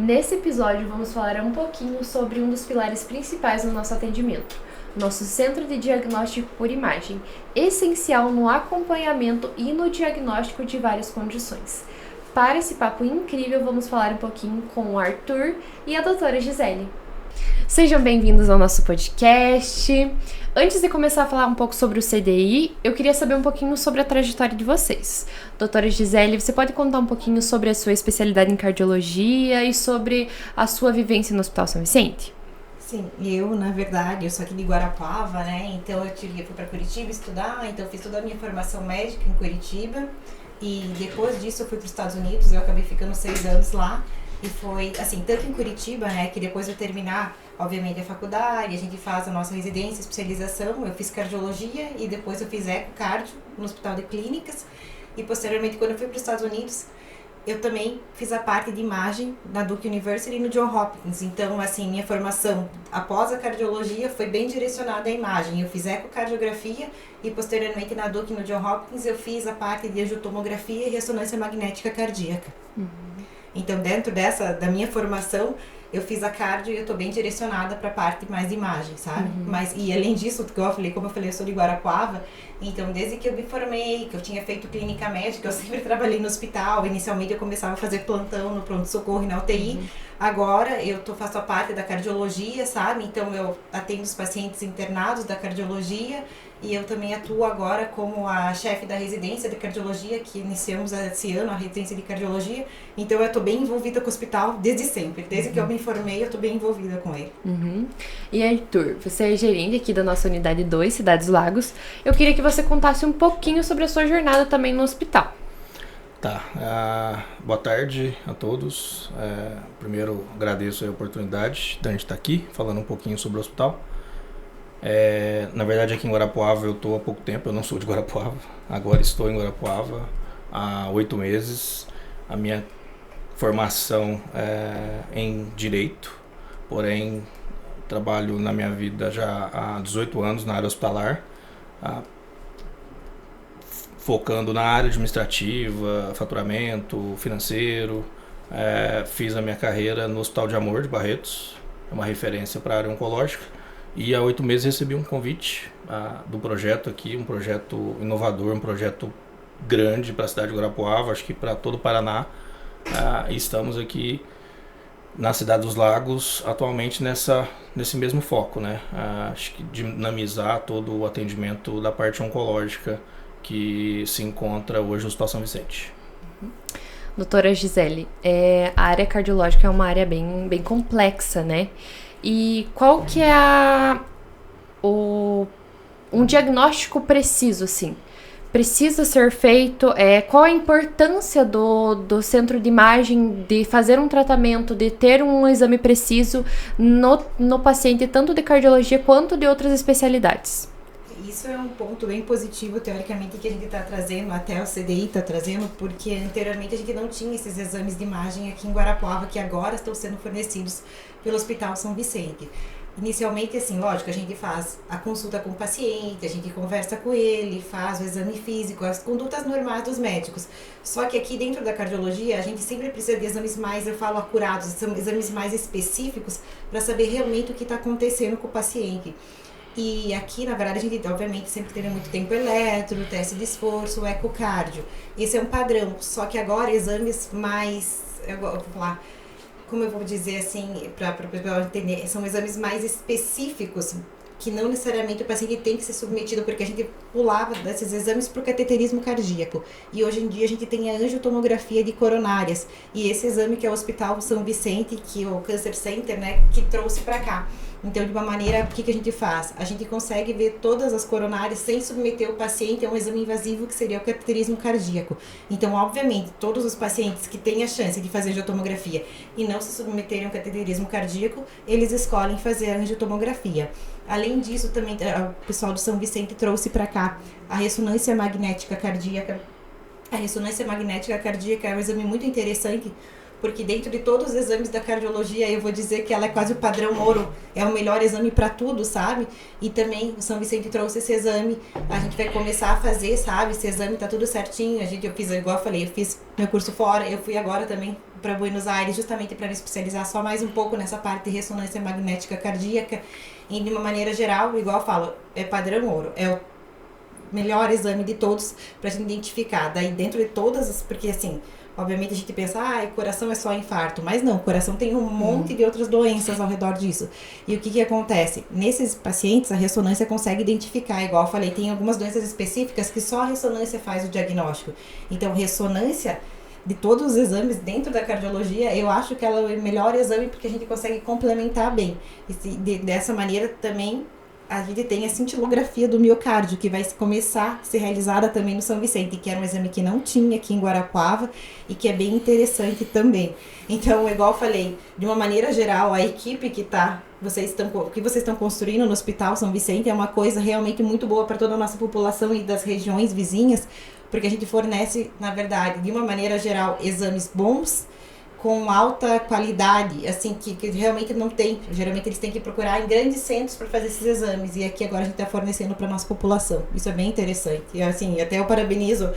Nesse episódio vamos falar um pouquinho sobre um dos pilares principais do nosso atendimento, nosso Centro de Diagnóstico por Imagem, essencial no acompanhamento e no diagnóstico de várias condições. Para esse papo incrível, vamos falar um pouquinho com o Arthur e a doutora Gisele. Sejam bem-vindos ao nosso podcast. Antes de começar a falar um pouco sobre o CDI, eu queria saber um pouquinho sobre a trajetória de vocês. Doutora Gisele, você pode contar um pouquinho sobre a sua especialidade em cardiologia e sobre a sua vivência no Hospital São Vicente? Sim, na verdade, eu sou aqui de Guarapuava, né? Então eu fui para Curitiba estudar, então eu fiz toda a minha formação médica em Curitiba. E depois disso eu fui para os Estados Unidos, eu acabei ficando 6 anos lá. E foi, assim, tanto em Curitiba, né, que depois de eu terminar, obviamente, a faculdade, a gente faz a nossa residência, especialização, eu fiz cardiologia e depois eu fiz ecocardio no Hospital de Clínicas. E posteriormente, quando eu fui para os Estados Unidos, eu também fiz a parte de imagem na Duke University e no Johns Hopkins. Então, assim, minha formação após a cardiologia foi bem direcionada à imagem. Eu fiz ecocardiografia e posteriormente na Duke e no Johns Hopkins eu fiz a parte de angiotomografia e ressonância magnética cardíaca. Então, dentro da minha formação, eu fiz a cardio e eu tô bem direcionada para a parte mais de imagem, sabe? E além disso, como eu falei, eu sou de Guarapuava, então desde que eu me formei, que eu tinha feito clínica médica, eu sempre trabalhei no hospital. Inicialmente eu começava a fazer plantão no pronto-socorro e na UTI. Agora eu faço a parte da cardiologia, sabe? Então eu atendo os pacientes internados da cardiologia. E eu também atuo agora como a chefe da residência de cardiologia, que iniciamos esse ano a residência de cardiologia. Então eu estou bem envolvida com o hospital desde sempre. Desde que eu me formei, eu estou bem envolvida com ele. E Arthur, você é gerente aqui da nossa unidade 2, Cidades Lagos. Eu queria que você contasse um pouquinho sobre a sua jornada também no hospital. Boa tarde a todos. Primeiro, agradeço a oportunidade de a gente estar aqui falando um pouquinho sobre o hospital. Na verdade, aqui em Guarapuava eu estou há pouco tempo, eu não sou de Guarapuava, agora estou em Guarapuava há 8 meses. A minha formação é em Direito, porém trabalho na minha vida já há 18 anos na área hospitalar, focando na área administrativa, faturamento, financeiro. Fiz a minha carreira no Hospital de Amor de Barretos, é uma referência para a área oncológica. E há 8 meses recebi um convite do projeto aqui, um projeto inovador, um projeto grande para a cidade de Guarapuava, acho que para todo o Paraná. Estamos aqui na Cidade dos Lagos, atualmente nesse mesmo foco, né? Acho que dinamizar todo o atendimento da parte oncológica que se encontra hoje no Hospital São Vicente. Doutora Gisele, a área cardiológica é uma área bem complexa, né? E qual que é um diagnóstico preciso, assim? Precisa ser feito? Qual a importância do centro de imagem de fazer um tratamento, de ter um exame preciso no paciente, tanto de cardiologia quanto de outras especialidades? Isso é um ponto bem positivo, teoricamente, que a gente está trazendo, até o CDI está trazendo, porque anteriormente a gente não tinha esses exames de imagem aqui em Guarapuava, que agora estão sendo fornecidos pelo Hospital São Vicente. Inicialmente, assim, lógico, a gente faz a consulta com o paciente, a gente conversa com ele, faz o exame físico, as condutas normais dos médicos. Só que aqui dentro da cardiologia, a gente sempre precisa de exames mais, eu falo, acurados, são exames mais específicos para saber realmente o que está acontecendo com o paciente. E aqui, na verdade, a gente, obviamente, sempre teve muito tempo eletro, teste de esforço, o ecocardio. Esse é um padrão, só que agora exames mais, eu vou falar, como eu vou dizer assim, para o pessoal entender, são exames mais específicos, que não necessariamente o paciente tem que ser submetido, porque a gente pulava desses exames para o cateterismo cardíaco. E hoje em dia a gente tem a angiotomografia de coronárias. E esse exame que é o Hospital São Vicente, que é o Cancer Center, né, que trouxe para cá. Então, de uma maneira, o que a gente faz? A gente consegue ver todas as coronárias sem submeter o paciente a um exame invasivo, que seria o cateterismo cardíaco. Então, obviamente, todos os pacientes que têm a chance de fazer angiotomografia e não se submeterem ao cateterismo cardíaco, eles escolhem fazer a angiotomografia. Além disso, também o pessoal do São Vicente trouxe para cá a ressonância magnética cardíaca. A ressonância magnética cardíaca é um exame muito interessante, porque dentro de todos os exames da cardiologia, eu vou dizer que ela é quase o padrão ouro, é o melhor exame para tudo, sabe? E também o São Vicente trouxe esse exame, a gente vai começar a fazer, sabe? Esse exame tá tudo certinho, eu fiz, igual eu falei, eu fiz meu curso fora, eu fui agora também para Buenos Aires, justamente para me especializar só mais um pouco nessa parte de ressonância magnética cardíaca, e de uma maneira geral, igual eu falo, é padrão ouro, é o melhor exame de todos pra gente identificar. Daí dentro de todas as, porque assim, obviamente a gente pensa, coração é só infarto, mas não, o coração tem um monte de outras doenças ao redor disso. E o que acontece? Nesses pacientes a ressonância consegue identificar, igual eu falei, tem algumas doenças específicas que só a ressonância faz o diagnóstico. Então ressonância de todos os exames dentro da cardiologia, eu acho que ela é o melhor exame porque a gente consegue complementar bem. E dessa maneira também a gente tem a cintilografia do miocárdio, que vai começar a ser realizada também no São Vicente, que era um exame que não tinha aqui em Guarapuava e que é bem interessante também. Então, igual eu falei, de uma maneira geral, a equipe que vocês estão construindo no Hospital São Vicente é uma coisa realmente muito boa para toda a nossa população e das regiões vizinhas, porque a gente fornece, na verdade, de uma maneira geral, exames bons, com alta qualidade, assim, que realmente não tem. Geralmente eles têm que procurar em grandes centros para fazer esses exames, e aqui agora a gente está fornecendo para a nossa população. Isso é bem interessante. E assim, até eu parabenizo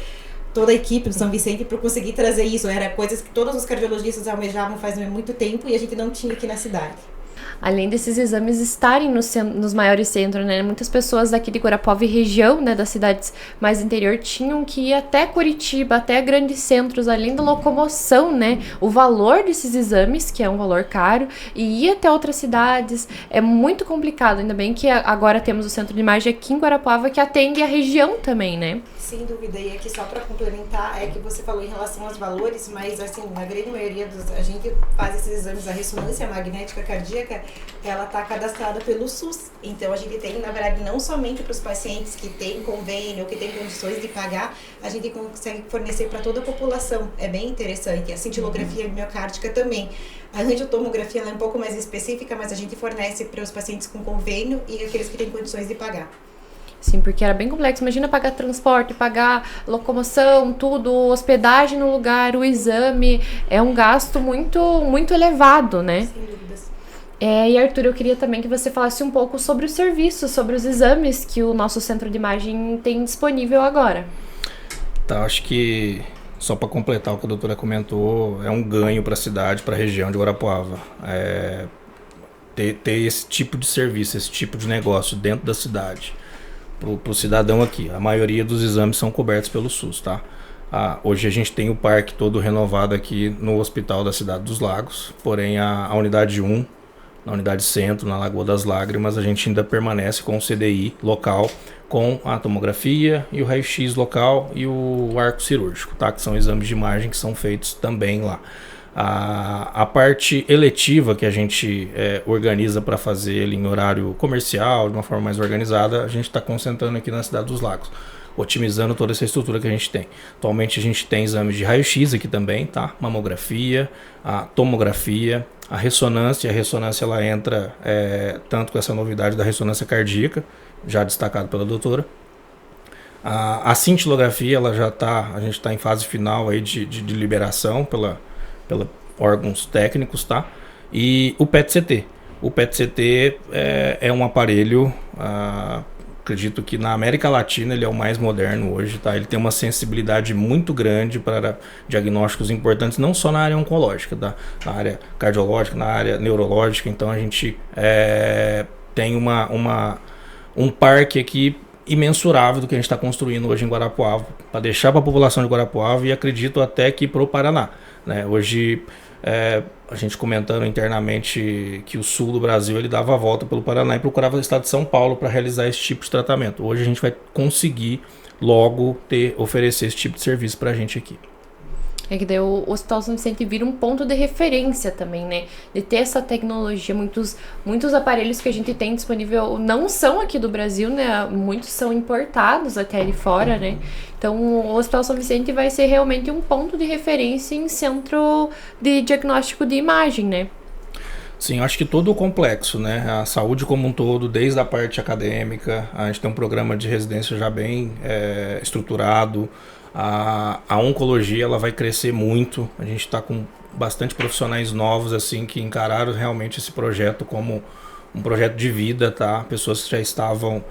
toda a equipe do São Vicente por conseguir trazer isso. Era coisas que todos os cardiologistas almejavam faz muito tempo e a gente não tinha aqui na cidade. Além desses exames estarem nos maiores centros, né? Muitas pessoas daqui de Guarapuava e região, né, das cidades mais interior, tinham que ir até Curitiba, até grandes centros, além da locomoção, né? O valor desses exames, que é um valor caro, e ir até outras cidades é muito complicado. Ainda bem que agora temos o Centro de Imagem aqui em Guarapuava, que atende a região também, né? Sem dúvida, e aqui só para complementar, é que você falou em relação aos valores, mas assim, na grande maioria a gente faz esses exames, a ressonância magnética cardíaca, ela está cadastrada pelo SUS. Então a gente tem, na verdade, não somente para os pacientes que têm convênio ou que têm condições de pagar, a gente consegue fornecer para toda a população. É bem interessante. A cintilografia miocárdica também. A angiotomografia ela é um pouco mais específica, mas a gente fornece para os pacientes com convênio e aqueles que têm condições de pagar. Sim, porque era bem complexo. Imagina pagar transporte, pagar locomoção, tudo, hospedagem no lugar, o exame. É um gasto muito, muito elevado, né? Sem dúvidas. E Arthur, eu queria também que você falasse um pouco sobre os serviços, sobre os exames que o nosso centro de imagem tem disponível agora. Tá, acho que só para completar o que a doutora comentou, é um ganho para a cidade, para a região de Guarapuava. Ter esse tipo de serviço, esse tipo de negócio dentro da cidade. Para o cidadão aqui. A maioria dos exames são cobertos pelo SUS, tá? Hoje a gente tem o parque todo renovado aqui no Hospital da Cidade dos Lagos, porém a unidade 1, na unidade centro, na Lagoa das Lágrimas, a gente ainda permanece com o CDI local, com a tomografia e o raio-x local e o arco cirúrgico, tá? Que são exames de imagem que são feitos também lá. A parte eletiva que a gente organiza para fazer ele em horário comercial, de uma forma mais organizada, a gente está concentrando aqui na Cidade dos Lagos, otimizando toda essa estrutura que a gente tem. Atualmente a gente tem exames de raio-x aqui também, tá? Mamografia, a tomografia, a ressonância ela entra tanto com essa novidade da ressonância cardíaca, já destacado pela doutora. A cintilografia, a gente está em fase final aí de liberação pela órgãos técnicos, tá? E o PET-CT. O PET-CT é um aparelho, acredito que na América Latina ele é o mais moderno hoje, tá? Ele tem uma sensibilidade muito grande para diagnósticos importantes, não só na área oncológica, tá? Na área cardiológica, na área neurológica. Então a gente tem um parque aqui imensurável do que a gente está construindo hoje em Guarapuava, para deixar para a população de Guarapuava e acredito até que para o Paraná, né? Hoje, a gente comentando internamente que o sul do Brasil ele dava a volta pelo Paraná e procurava o estado de São Paulo para realizar esse tipo de tratamento. Hoje a gente vai conseguir logo oferecer esse tipo de serviço para a gente aqui. É que daí o Hospital São Vicente vira um ponto de referência também, né? De ter essa tecnologia. Muitos aparelhos que a gente tem disponível não são aqui do Brasil, né? Muitos são importados até de fora, né? Então, o Hospital São Vicente vai ser realmente um ponto de referência em centro de diagnóstico de imagem, né? Sim, eu acho que todo o complexo, né? A saúde como um todo, desde a parte acadêmica, a gente tem um programa de residência já bem estruturado, A oncologia ela vai crescer muito. A gente está com bastante profissionais novos assim que encararam realmente esse projeto como um projeto de vida, tá? Pessoas que já estavam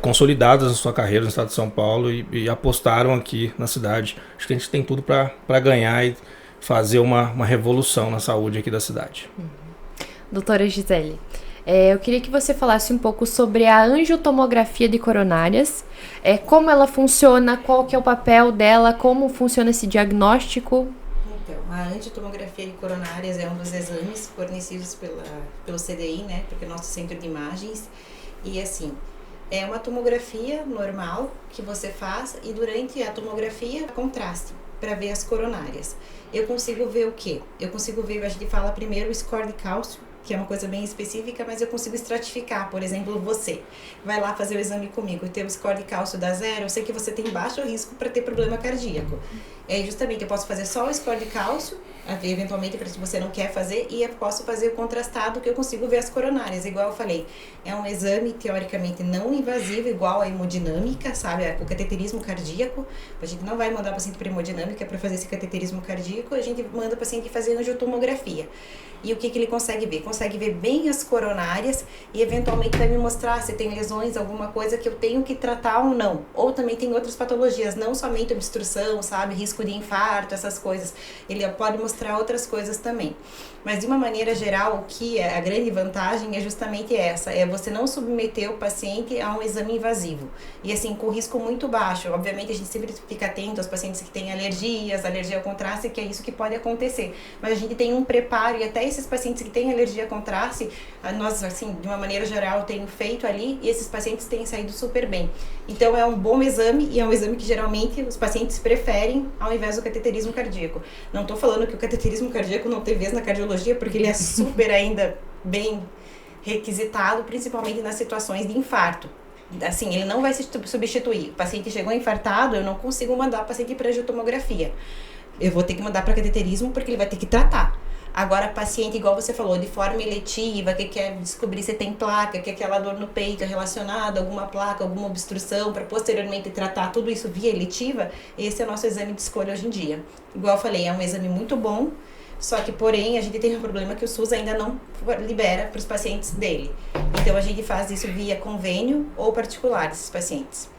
consolidadas na sua carreira no estado de São Paulo e apostaram aqui na cidade. Acho que a gente tem tudo para ganhar e fazer uma revolução na saúde aqui da cidade. Doutora Gisele, eu queria que você falasse um pouco sobre a angiotomografia de coronárias, como ela funciona, qual que é o papel dela, como funciona esse diagnóstico. Então, a angiotomografia de coronárias é um dos exames fornecidos pelo CDI, né, porque é o nosso centro de imagens, e assim, é uma tomografia normal que você faz e durante a tomografia contraste para ver as coronárias. Eu consigo ver o quê? Eu consigo ver, a gente fala primeiro o score de cálcio, que é uma coisa bem específica, mas eu consigo estratificar. Por exemplo, você vai lá fazer o exame comigo e tem o score de cálcio da 0, eu sei que você tem baixo risco para ter problema cardíaco. Justamente, eu posso fazer só o score de cálcio, eventualmente, se você não quer fazer, e eu posso fazer o contrastado, que eu consigo ver as coronárias. Igual eu falei, é um exame teoricamente não invasivo, igual a hemodinâmica, sabe? O cateterismo cardíaco. A gente não vai mandar o paciente para hemodinâmica para fazer esse cateterismo cardíaco, a gente manda o paciente fazer angiotomografia. E o que ele consegue ver? Consegue ver bem as coronárias e eventualmente vai me mostrar se tem lesões, alguma coisa que eu tenho que tratar ou não. Ou também tem outras patologias, não somente obstrução, sabe? Risco de infarto, essas coisas. Ele pode mostrar outras coisas também. Mas de uma maneira geral, o que é a grande vantagem é justamente essa, é você não submeter o paciente a um exame invasivo. E assim, com risco muito baixo. Obviamente a gente sempre fica atento aos pacientes que têm alergias, alergia ao contraste, que é isso que pode acontecer. Mas a gente tem um preparo e até esses pacientes que têm alergia a contraste, nós assim, de uma maneira geral, tenho feito ali e esses pacientes têm saído super bem. Então é um bom exame e é um exame que geralmente os pacientes preferem ao invés do cateterismo cardíaco. Não estou falando que o cateterismo cardíaco não tem vez na cardiologia, porque ele é super ainda bem requisitado, principalmente nas situações de infarto. Assim, ele não vai se substituir. O paciente chegou infartado, eu não consigo mandar o paciente para angiotomografia. Eu vou ter que mandar para cateterismo porque ele vai ter que tratar. Agora, paciente, igual você falou, de forma eletiva, que quer descobrir se tem placa, que é aquela dor no peito relacionada a alguma placa, alguma obstrução, para posteriormente tratar tudo isso via eletiva, esse é o nosso exame de escolha hoje em dia. Igual eu falei, é um exame muito bom, só que, porém, a gente tem um problema que o SUS ainda não libera para os pacientes dele. Então, a gente faz isso via convênio ou particular, esses pacientes.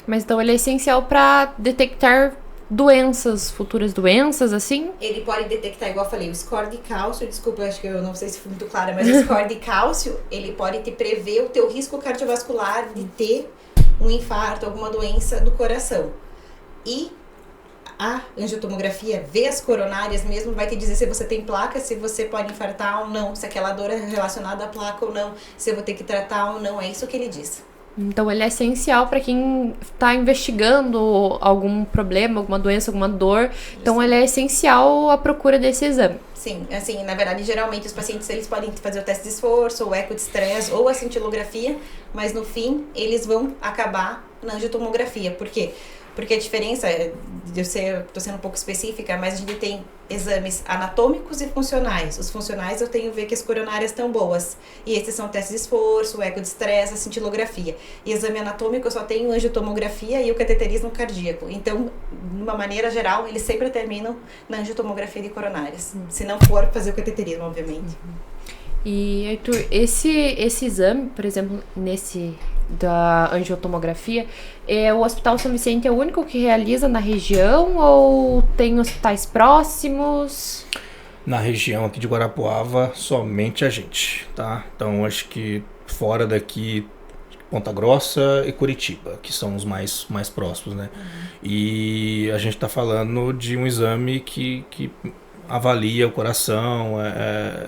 Mas então ele é essencial para detectar doenças, futuras doenças, assim? Ele pode detectar, igual eu falei, o score de cálcio, desculpa, acho que eu não sei se foi muito clara, mas o score de cálcio, ele pode te prever o teu risco cardiovascular de ter um infarto, alguma doença do coração. E a angiotomografia, ver as coronárias mesmo, vai te dizer se você tem placa, se você pode infartar ou não, se aquela dor é relacionada à placa ou não, se eu vou ter que tratar ou não, é isso que ele diz. Então ele é essencial para quem está investigando algum problema, alguma doença, alguma dor. Então ele é essencial a procura desse exame. Sim, assim, na verdade, geralmente os pacientes eles podem fazer o teste de esforço, o eco de estresse ou a cintilografia, mas no fim eles vão acabar na angiotomografia. Por quê? Porque a diferença, estou sendo um pouco específica, mas a gente tem exames anatômicos e funcionais. Os funcionais eu tenho que ver que as coronárias estão boas. E esses são testes de esforço, o eco de estresse, a cintilografia. E exame anatômico eu só tenho angiotomografia e o cateterismo cardíaco. Então, de uma maneira geral, eles sempre terminam na angiotomografia de coronárias. Se não for fazer o cateterismo, obviamente. E, Arthur, esse exame, por exemplo, da angiotomografia, o Hospital São Vicente é o único que realiza na região ou tem hospitais próximos? Na região aqui de Guarapuava, somente a gente, tá? Então, acho que fora daqui, Ponta Grossa e Curitiba, que são os mais próximos, né? E a gente está falando de um exame que avalia o coração,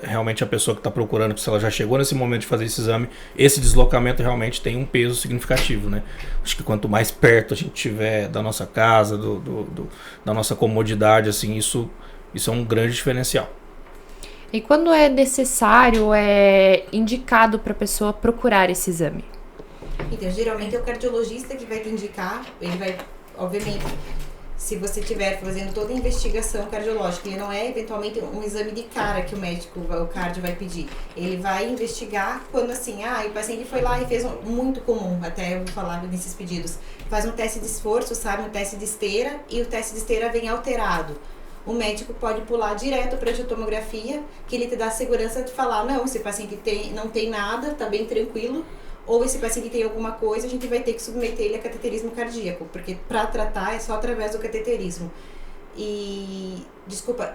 realmente a pessoa que está procurando, se ela já chegou nesse momento de fazer esse exame, esse deslocamento realmente tem um peso significativo, né? Acho que quanto mais perto a gente tiver da nossa casa, da nossa comodidade, assim, isso é um grande diferencial. E quando é necessário, é indicado para a pessoa procurar esse exame? Então, geralmente é o cardiologista que vai te indicar, ele vai, obviamente, se você estiver fazendo toda a investigação cardiológica, ele não é eventualmente um exame de cara que o médico, o cardio vai pedir. Ele vai investigar quando assim, o paciente foi lá e fez muito comum, até eu vou falar nesses pedidos, faz um teste de esforço, sabe, um teste de esteira, e o teste de esteira vem alterado. O médico pode pular direto para a angiotomografia, que ele te dá a segurança de falar, não, esse paciente não tem nada, tá bem tranquilo, ou esse paciente tem alguma coisa, a gente vai ter que submeter ele a cateterismo cardíaco, porque para tratar é só através do cateterismo. E, desculpa,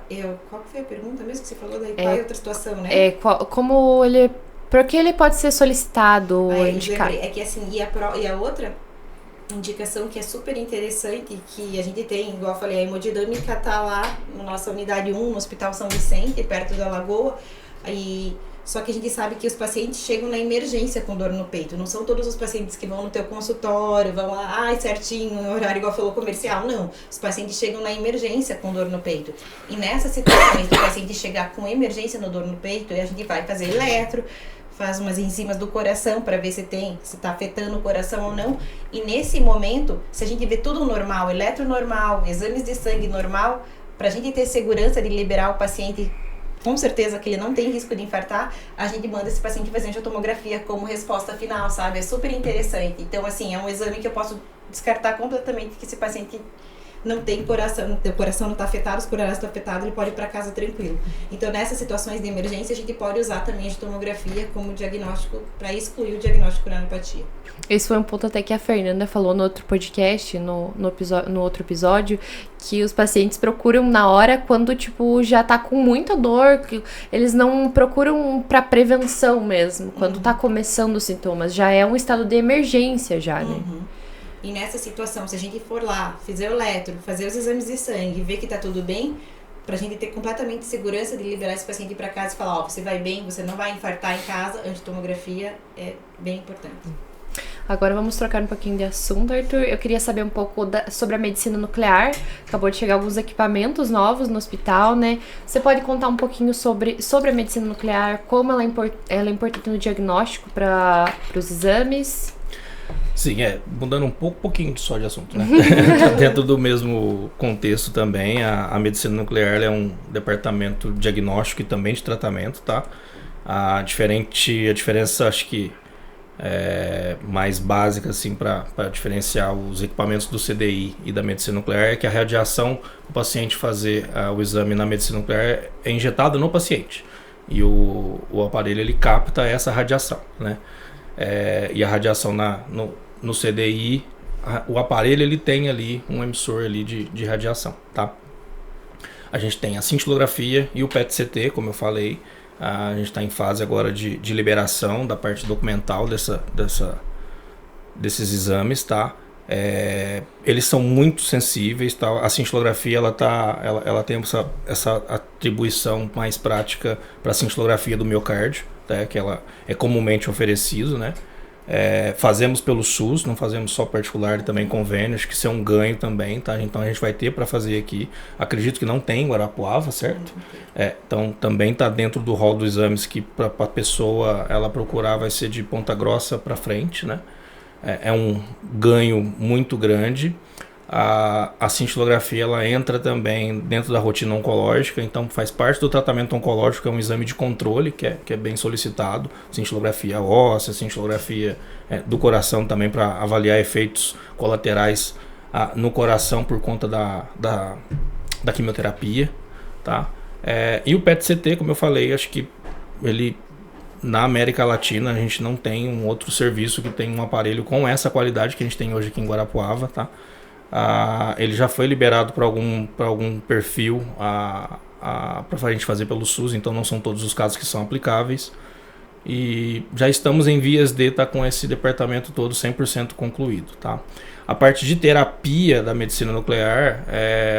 qual que foi a pergunta mesmo que você falou? Daí, qual é outra situação, né? Como ele... Por que ele pode ser solicitado ou indicado? É que assim, e a outra indicação que é super interessante, que a gente tem, igual eu falei, a hemodinâmica tá lá na nossa unidade 1, no Hospital São Vicente, perto da Lagoa, só que a gente sabe que os pacientes chegam na emergência com dor no peito. Não são todos os pacientes que vão no teu consultório, vão lá, certinho, no horário igual falou comercial. Não. Os pacientes chegam na emergência com dor no peito. E nessa situação, se o paciente chegar com emergência no dor no peito, a gente vai fazer eletro, faz umas enzimas do coração para ver se está afetando o coração ou não. E nesse momento, se a gente vê tudo normal, eletro normal, exames de sangue normal, para a gente ter segurança de liberar o paciente com certeza que ele não tem risco de infartar, a gente manda esse paciente fazer angiotomografia como resposta final, sabe? É super interessante. Então, assim, é um exame que eu posso descartar completamente que esse paciente não tem coração, o coração não está afetado, os corações estão afetados, ele pode ir para casa tranquilo. Então, nessas situações de emergência, a gente pode usar também a angiotomografia como diagnóstico, para excluir o diagnóstico de coronariopatia. Esse foi um ponto até que a Fernanda falou no outro podcast, no outro episódio, que os pacientes procuram na hora quando, tipo, já tá com muita dor, que eles não procuram para prevenção mesmo, quando tá começando os sintomas, já é um estado de emergência já, né? E nessa situação, se a gente for lá, fizer o eletro, fazer os exames de sangue, ver que tá tudo bem, pra gente ter completamente segurança de liberar esse paciente para casa e falar, você vai bem, você não vai infartar em casa, a angiotomografia é bem importante. Agora vamos trocar um pouquinho de assunto, Arthur. Eu queria saber um pouco sobre a medicina nuclear. Acabou de chegar alguns equipamentos novos no hospital, né? Você pode contar um pouquinho sobre a medicina nuclear, como ela é importante no diagnóstico para os exames? Sim, mudando um pouquinho só de assunto, né? Dentro do mesmo contexto também, a medicina nuclear é um departamento diagnóstico e também de tratamento, tá? A diferença, acho que mais básica assim para diferenciar os equipamentos do CDI e da medicina nuclear é que a radiação, o paciente fazer o exame na medicina nuclear é injetado no paciente e o aparelho ele capta essa radiação, né? E a radiação no CDI, o aparelho ele tem ali um emissor ali de radiação, tá? A gente tem a cintilografia e o PET-CT, como eu falei. A gente está em fase agora de liberação da parte documental desses exames, tá? Eles são muito sensíveis, tá? A cintilografia ela tem essa atribuição mais prática para a cintilografia do miocárdio, tá? Que ela é comumente oferecido, né? Fazemos pelo SUS, não fazemos só particular, também convênio, acho que isso é um ganho também, tá? Então a gente vai ter para fazer aqui, acredito que não tem em Guarapuava, certo? Então também está dentro do rol dos exames que para a pessoa ela procurar vai ser de Ponta Grossa para frente, né? É um ganho muito grande. A cintilografia ela entra também dentro da rotina oncológica, então faz parte do tratamento oncológico, é um exame de controle que é bem solicitado, cintilografia óssea, cintilografia do coração também para avaliar efeitos colaterais no coração por conta da quimioterapia, tá? E o PET-CT, como eu falei, acho que ele na América Latina a gente não tem um outro serviço que tem um aparelho com essa qualidade que a gente tem hoje aqui em Guarapuava, tá? Ele já foi liberado para algum perfil para a gente fazer pelo SUS, então não são todos os casos que são aplicáveis. E já estamos em vias de estar com esse departamento todo 100% concluído, tá? A parte de terapia da medicina nuclear,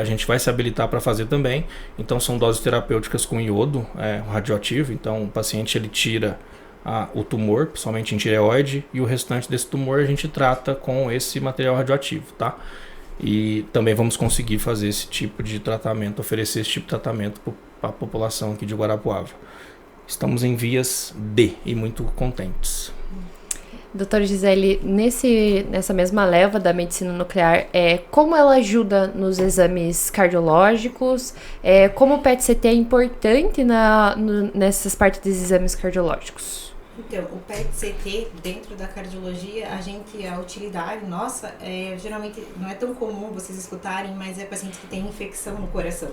a gente vai se habilitar para fazer também. Então são doses terapêuticas com iodo radioativo, então o paciente ele tira o tumor, principalmente em tireoide, e o restante desse tumor a gente trata com esse material radioativo, tá? E também vamos conseguir fazer esse tipo de tratamento, oferecer esse tipo de tratamento para a população aqui de Guarapuava. Estamos em vias e muito contentes. Doutora Gisele, nessa mesma leva da medicina nuclear, como ela ajuda nos exames cardiológicos, como o PET-CT é importante nessas partes dos exames cardiológicos? Então, o PET-CT dentro da cardiologia, a utilidade nossa, geralmente não é tão comum vocês escutarem, mas é pacientes que têm infecção no coração,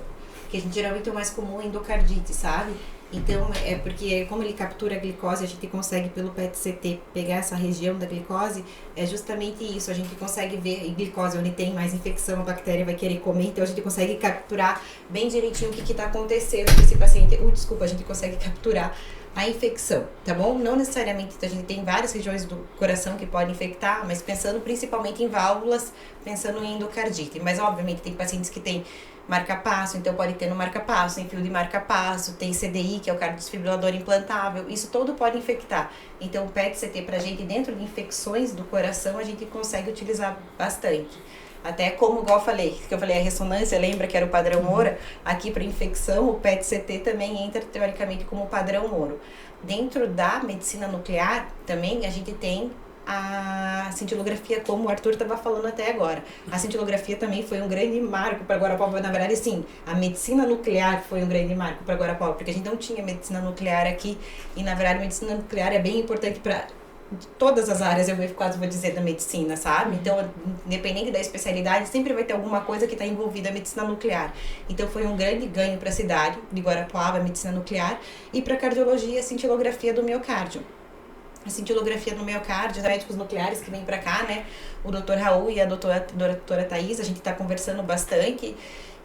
que a gente geralmente é o mais comum é endocardite, sabe? Então, porque como ele captura a glicose, a gente consegue pelo PET-CT pegar essa região da glicose, é justamente isso, a gente consegue ver em glicose onde tem mais infecção, a bactéria vai querer comer, então a gente consegue capturar bem direitinho o que está acontecendo com esse paciente, a gente consegue capturar a infecção, tá bom? Não necessariamente, a gente tem várias regiões do coração que podem infectar, mas pensando principalmente em válvulas, pensando em endocardite, mas obviamente tem pacientes que têm marca-passo, então pode ter no marca-passo, tem fio de marca-passo, tem CDI, que é o cardiodesfibrilador implantável, isso todo pode infectar. Então o PET-CT pra gente, dentro de infecções do coração, a gente consegue utilizar bastante. Até como, igual eu falei, a ressonância, lembra que era o padrão ouro? Aqui para infecção, o PET-CT também entra teoricamente como padrão ouro. Dentro da medicina nuclear, também a gente tem a cintilografia, como o Arthur estava falando até agora. A cintilografia também foi um grande marco para Guarapuava. Na verdade, sim, a medicina nuclear foi um grande marco para Guarapuava, porque a gente não tinha medicina nuclear aqui, e na verdade a medicina nuclear é bem importante para todas as áreas, eu quase vou dizer, da medicina, sabe? Então, independente da especialidade, sempre vai ter alguma coisa que está envolvida a medicina nuclear. Então, foi um grande ganho para a cidade de Guarapuava, a medicina nuclear, e para a cardiologia, a cintilografia do miocárdio. A cintilografia do miocárdio, os médicos nucleares que vêm para cá, né? O Dr. Raul e a doutora Thaís, a gente está conversando bastante.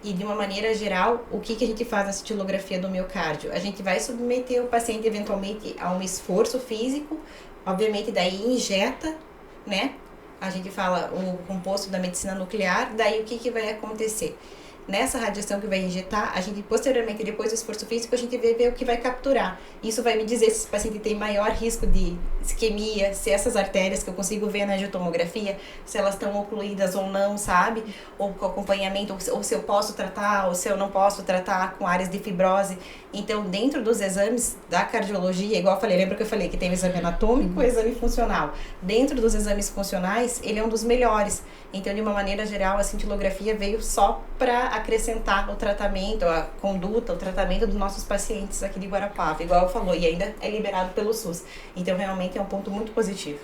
E de uma maneira geral, o que a gente faz na cintilografia do miocárdio? A gente vai submeter o paciente eventualmente a um esforço físico, obviamente daí injeta, né? A gente fala o composto da medicina nuclear, daí o que vai acontecer? Nessa radiação que vai injetar, a gente posteriormente, depois do esforço físico, a gente vai ver o que vai capturar. Isso vai me dizer se esse paciente tem maior risco de isquemia, se essas artérias que eu consigo ver na angiotomografia, se elas estão ocluídas ou não, sabe? Ou com acompanhamento, ou se eu posso tratar, ou se eu não posso tratar com áreas de fibrose. Então, dentro dos exames da cardiologia, igual eu falei, lembra que eu falei que tem o exame anatômico e o exame funcional. Dentro dos exames funcionais, ele é um dos melhores. Então, de uma maneira geral, a cintilografia veio só para acrescentar o tratamento, a conduta, o tratamento dos nossos pacientes aqui de Guarapuava, igual eu falou, e ainda é liberado pelo SUS. Então, realmente é um ponto muito positivo.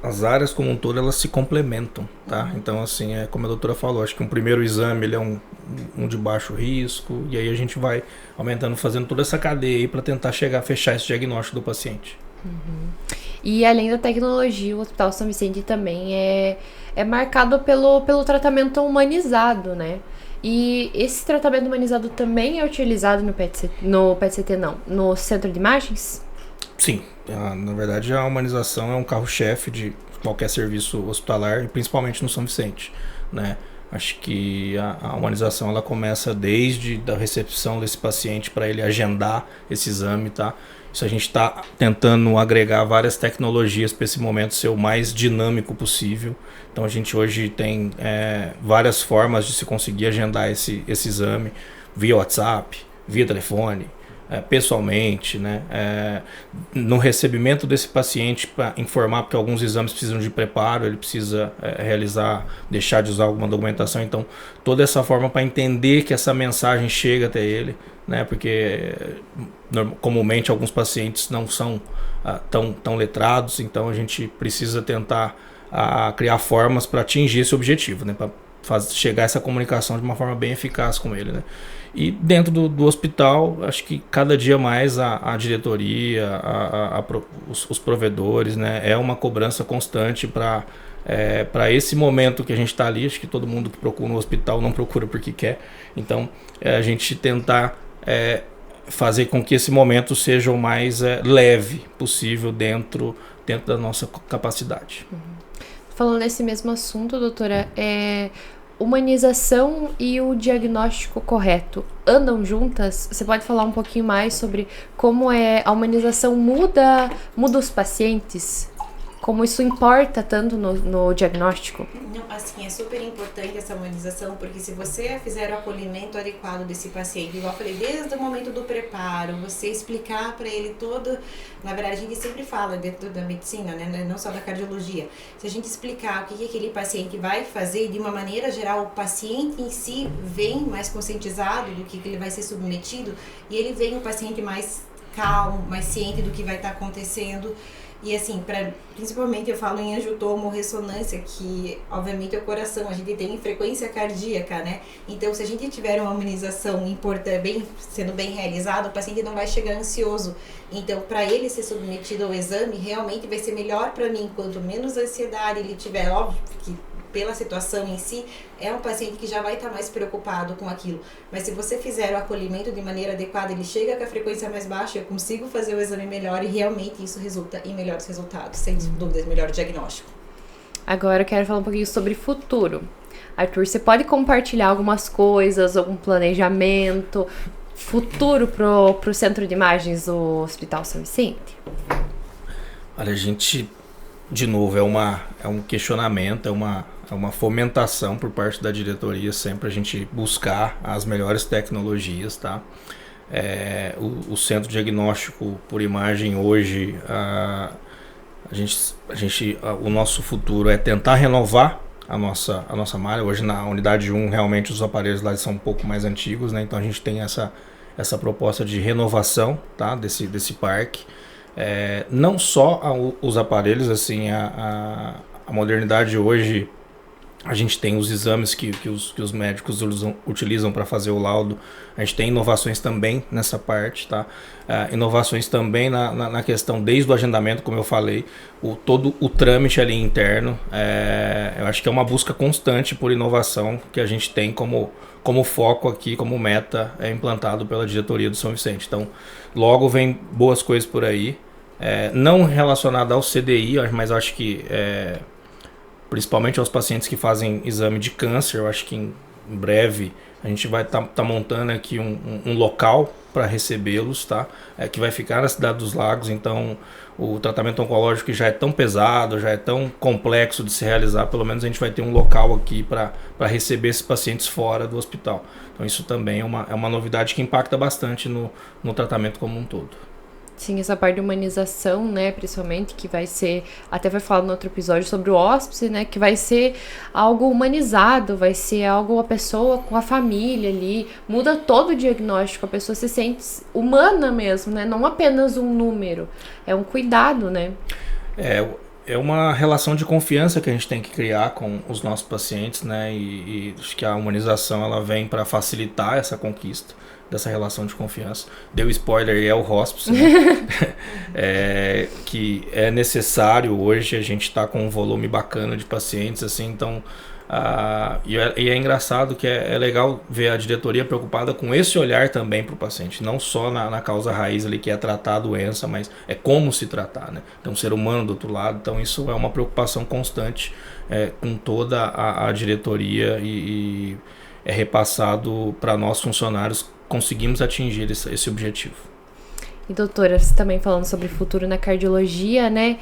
As áreas como um todo, elas se complementam, tá? Então, assim, como a doutora falou, acho que um primeiro exame, ele é um de baixo risco, e aí a gente vai aumentando, fazendo toda essa cadeia aí para tentar fechar esse diagnóstico do paciente. Uhum. E além da tecnologia, o Hospital São Vicente também é marcado pelo tratamento humanizado, né? E esse tratamento humanizado também é utilizado no centro de imagens? Sim, na verdade a humanização é um carro-chefe de qualquer serviço hospitalar, e principalmente no São Vicente, né? Acho que a humanização ela começa desde a recepção desse paciente para ele agendar esse exame, tá? Isso a gente está tentando agregar várias tecnologias para esse momento ser o mais dinâmico possível. Então a gente hoje tem várias formas de se conseguir agendar esse exame via WhatsApp, via telefone, pessoalmente, né? No recebimento desse paciente, para informar, porque alguns exames precisam de preparo, ele precisa deixar de usar alguma documentação. Então toda essa forma para entender que essa mensagem chega até ele, né? Porque comumente alguns pacientes não são tão letrados, então a gente precisa tentar criar formas para atingir esse objetivo, né? Para chegar essa comunicação de uma forma bem eficaz com ele, né? E dentro do hospital, acho que cada dia mais a diretoria, os provedores, né? É uma cobrança constante para esse momento que a gente está ali. Acho que todo mundo que procura no hospital não procura porque quer. Então, a gente tentar fazer com que esse momento seja o mais leve possível dentro da nossa capacidade. Falando nesse mesmo assunto, doutora, humanização e o diagnóstico correto andam juntas? Você pode falar um pouquinho mais sobre como a humanização muda os pacientes? como isso importa tanto no diagnóstico? Não, assim, é super importante essa humanização, porque se você fizer o acolhimento adequado desse paciente, igual eu falei, desde o momento do preparo, você explicar para ele todo, na verdade a gente sempre fala dentro da medicina, né, não só da cardiologia, se a gente explicar o que aquele paciente vai fazer, de uma maneira geral, o paciente em si vem mais conscientizado do que ele vai ser submetido, e ele vem um paciente mais calmo, mais ciente do que vai estar acontecendo. E assim, principalmente eu falo em angiotomo, ressonância, que obviamente é o coração, a gente tem frequência cardíaca, né? Então, se a gente tiver uma humanização sendo bem realizada, o paciente não vai chegar ansioso. Então, para ele ser submetido ao exame, realmente vai ser melhor para mim. Quanto menos ansiedade ele tiver, óbvio que pela situação em si, é um paciente que já vai estar mais preocupado com aquilo. Mas se você fizer o acolhimento de maneira adequada, ele chega com a frequência mais baixa, eu consigo fazer o exame melhor e realmente isso resulta em melhores resultados, sem dúvidas, melhor diagnóstico. Agora eu quero falar um pouquinho sobre futuro. Arthur, você pode compartilhar algumas coisas, algum planejamento futuro pro Centro de Imagens do Hospital São Vicente? Olha, a gente, de novo, é um questionamento, é uma fomentação por parte da diretoria, sempre a gente buscar as melhores tecnologias, tá? O centro diagnóstico por imagem hoje, o nosso futuro é tentar renovar a nossa malha. Hoje na unidade 1 realmente os aparelhos lá são um pouco mais antigos, né? Então a gente tem essa proposta de renovação, tá? desse parque. Não só os aparelhos, assim, a modernidade hoje, a gente tem os exames que os médicos utilizam para fazer o laudo, a gente tem inovações também nessa parte, tá? Inovações também na questão, desde o agendamento, como eu falei, todo o trâmite ali interno, eu acho que é uma busca constante por inovação que a gente tem como foco aqui, como meta implantado pela diretoria do São Vicente. Então, logo vem boas coisas por aí, não relacionada ao CDI, mas eu acho que principalmente aos pacientes que fazem exame de câncer, eu acho que em breve a gente vai tá montando aqui um local para recebê-los, tá? Que vai ficar na Cidade dos Lagos. Então o tratamento oncológico já é tão pesado, já é tão complexo de se realizar, pelo menos a gente vai ter um local aqui para receber esses pacientes fora do hospital. Então isso também é uma novidade que impacta bastante no tratamento como um todo. Sim, essa parte de humanização, né, principalmente, que vai ser, até vai falar no outro episódio sobre o hóspice, né, que vai ser algo humanizado, vai ser algo, a pessoa com a família ali, muda todo o diagnóstico, a pessoa se sente humana mesmo, né, não apenas um número, é um cuidado, né. É uma relação de confiança que a gente tem que criar com os nossos pacientes, né, e acho que a humanização ela vem para facilitar essa conquista dessa relação de confiança. Deu spoiler, é o hospice, né? Que é necessário hoje, a gente está com um volume bacana de pacientes, assim, então e é engraçado que é legal ver a diretoria preocupada com esse olhar também para o paciente, não só na causa raiz ali, que é tratar a doença, mas é como se tratar, né? Tem um ser humano do outro lado, então isso é uma preocupação constante com toda a diretoria e é repassado para nós funcionários, conseguimos atingir esse objetivo. E doutora, você também falando sobre o futuro na cardiologia, né?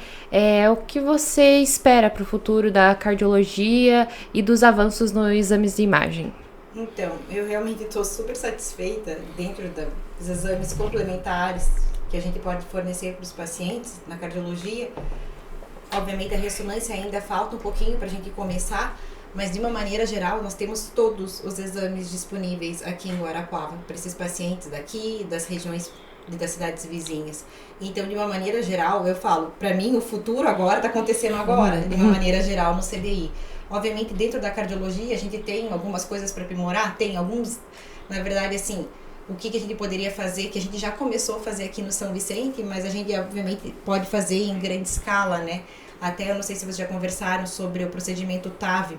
O que você espera para o futuro da cardiologia e dos avanços nos exames de imagem? Então, eu realmente estou super satisfeita dentro dos exames complementares que a gente pode fornecer para os pacientes na cardiologia. Obviamente a ressonância ainda falta um pouquinho para a gente começar, mas de uma maneira geral nós temos todos os exames disponíveis aqui em Guarapuava para esses pacientes daqui, das regiões e das cidades vizinhas. Então, de uma maneira geral, eu falo, para mim o futuro agora está acontecendo agora, de uma maneira geral no CDI. Obviamente dentro da cardiologia a gente tem algumas coisas para aprimorar, tem alguns, na verdade assim, o que a gente poderia fazer, que a gente já começou a fazer aqui no São Vicente, mas a gente obviamente pode fazer em grande escala, né? Até eu não sei se vocês já conversaram sobre o procedimento TAV,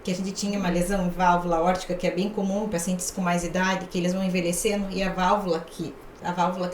que a gente tinha uma lesão em válvula aórtica, que é bem comum em pacientes com mais idade, que eles vão envelhecendo e a válvula que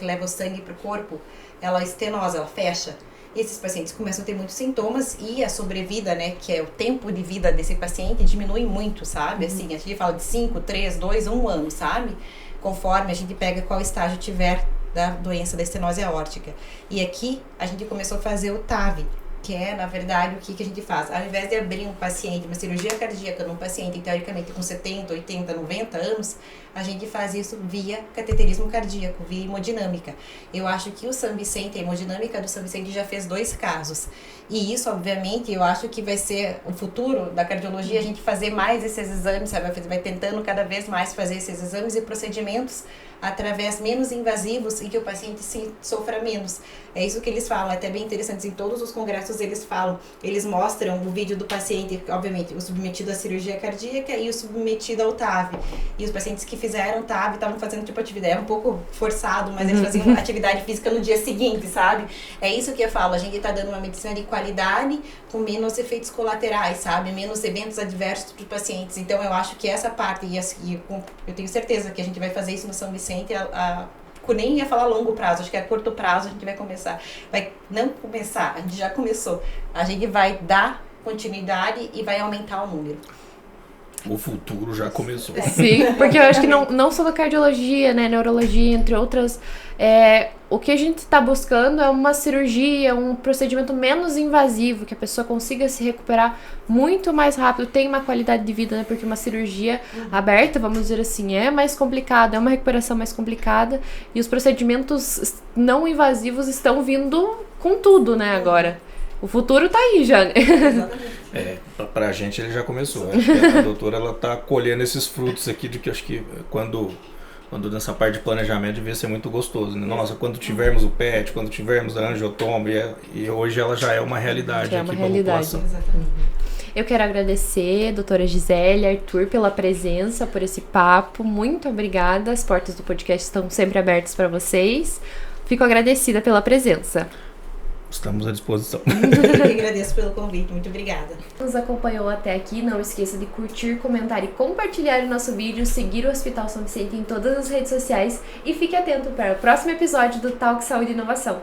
leva o sangue para o corpo, ela estenosa, ela fecha. E esses pacientes começam a ter muitos sintomas e a sobrevida, né, que é o tempo de vida desse paciente, diminui muito, sabe? Assim, a gente fala de 5, 3, 2, 1 ano, sabe? Conforme a gente pega qual estágio tiver da doença da estenose aórtica. E aqui a gente começou a fazer o TAV, que é, na verdade, o que a gente faz? Ao invés de abrir um paciente, uma cirurgia cardíaca num paciente, teoricamente, com 70, 80, 90 anos, a gente faz isso via cateterismo cardíaco, via hemodinâmica. Eu acho que o São Vicente, a hemodinâmica do São Vicente já fez 2 casos. E isso, obviamente, eu acho que vai ser o futuro da cardiologia, a gente fazer mais esses exames, sabe? Vai tentando cada vez mais fazer esses exames e procedimentos através menos invasivos e que o paciente sofra menos. É isso que eles falam, é até bem interessante, em todos os congressos eles falam, eles mostram o vídeo do paciente, obviamente, o submetido à cirurgia cardíaca e o submetido ao TAV. E os pacientes que fizeram TAV estavam fazendo tipo atividade, é um pouco forçado, mas eles faziam atividade física no dia seguinte, sabe? É isso que eu falo, a gente está dando uma medicina de qualidade com menos efeitos colaterais, sabe? Menos eventos adversos para os pacientes. Então eu acho que essa parte, e eu tenho certeza que a gente vai fazer isso no São Vicente, nem ia falar longo prazo, acho que a curto prazo a gente vai começar. A gente já começou. A gente vai dar continuidade e vai aumentar o número. O futuro já começou. Sim, porque eu acho que não só da cardiologia, né, neurologia, entre outras, o que a gente está buscando é uma cirurgia, um procedimento menos invasivo, que a pessoa consiga se recuperar muito mais rápido, tem uma qualidade de vida, né, porque uma cirurgia aberta, vamos dizer assim, é mais complicada, é uma recuperação mais complicada, e os procedimentos não invasivos estão vindo com tudo, né, agora. O futuro tá aí já, né? Pra gente ele já começou. Acho que a doutora, ela tá colhendo esses frutos aqui de que acho que quando nessa parte de planejamento devia ser muito gostoso, né? Nossa, quando tivermos o PET, quando tivermos a angiotomo, e hoje ela já é uma realidade já aqui para a população. Eu quero agradecer, doutora Gisele, Arthur, pela presença, por esse papo. Muito obrigada. As portas do podcast estão sempre abertas para vocês. Fico agradecida pela presença. Estamos à disposição. Eu agradeço pelo convite, muito obrigada. Nos acompanhou até aqui, não esqueça de curtir, comentar e compartilhar o nosso vídeo, seguir o Hospital São Vicente em todas as redes sociais e fique atento para o próximo episódio do Talk Saúde e Inovação.